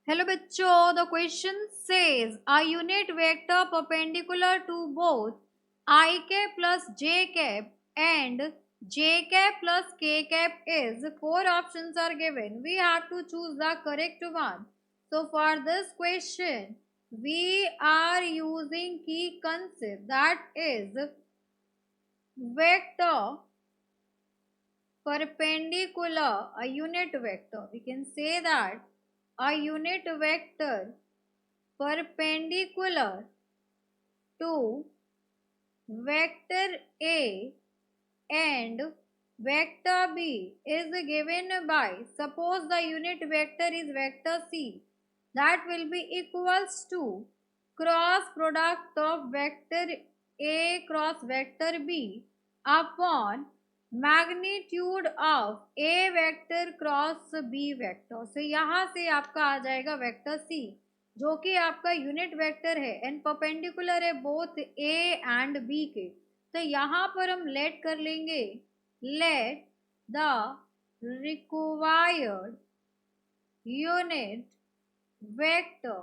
Hello बच्चों, the question says a unit vector perpendicular to both I cap plus J cap and J cap plus K cap is four options are given. We have to choose the correct one. So for this question, we are using key concept, that is vector perpendicular, a unit vector. We can say that a unit vector perpendicular to vector A and vector B is given by, suppose the unit vector is vector C, that will be equals to cross product of vector A cross vector B upon magnitude of A vector cross B vector. So यहाँ से आपका आ जाएगा vector C जो कि आपका unit vector है and perpendicular है both A and B के. तो यहाँ पर हम लेट कर लेंगे, let the required unit vector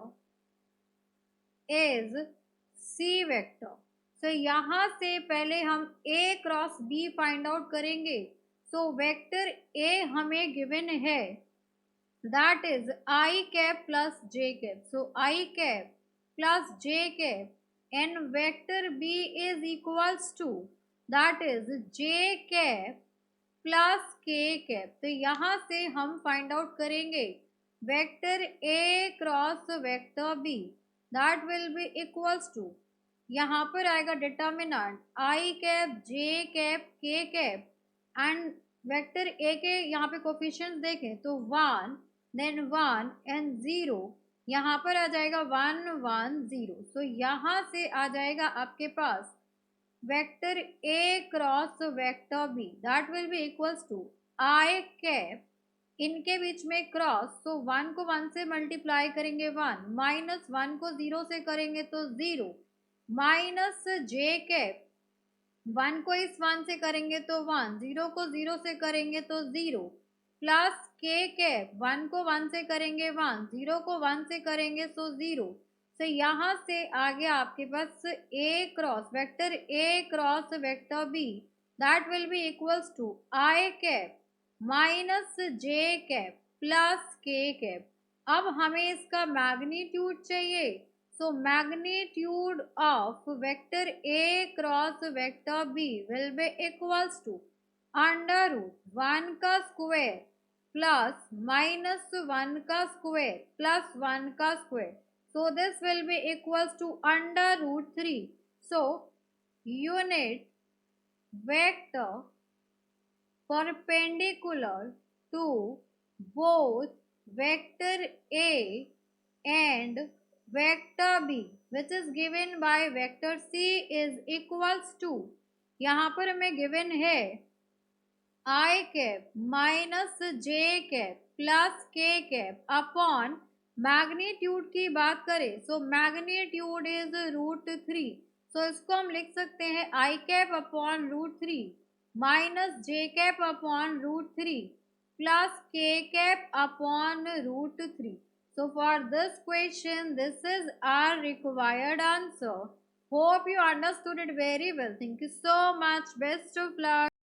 is C vector. तो यहाँ से पहले हम A cross B find out करेंगे. सो वेक्टर ए हमें गिवन है, that is I cap plus j cap. So I cap plus j cap and vector B is equals to, that is j cap plus k cap. तो यहाँ से हम find out करेंगे vector A cross vector B, that will be equals to, यहाँ पर आएगा determinant I cap j cap k cap and vector A के यहाँ पे कोफिशिएंट्स देखें तो 1 देन 1 एंड 0. यहाँ पर आ जाएगा 1 1 0. सो यहाँ से आ जाएगा आपके पास vector A cross vector B, that will be equals to I cap, इनके बीच में क्रॉस. सो 1 को 1 से मल्टीप्लाई करेंगे 1, माइनस 1 को 0 से करेंगे तो 0, माइनस j कैप, 1 को इस 1 से करेंगे तो 1, 0 को 0 से करेंगे तो 0, प्लस के कैप, 1 को 1 से करेंगे 1, 0 को 1 से करेंगे तो 0. तो यहाँ से आ गया आपके पास A cross vector A cross vector B, that will be equals to I cap minus J cap plus K cap. अब हमें इसका मैग्नीट्यूड चाहिए. So magnitude of vector A cross vector B will be equals to under root 1 का square plus minus 1 का square plus 1 का square. So this will be equals to under root 3. So unit vector perpendicular to both vector A and vector B which is given by vector C is equals to, यहाँ पर हमें given है I cap minus j cap plus k cap upon magnitude की बात करें so magnitude is root 3. So इसको हम लिख सकते हैं I cap upon root 3 minus j cap upon root 3 plus k cap upon root 3. So for this question, this is our required answer. Hope you understood it very well. Thank you so much. Best of luck.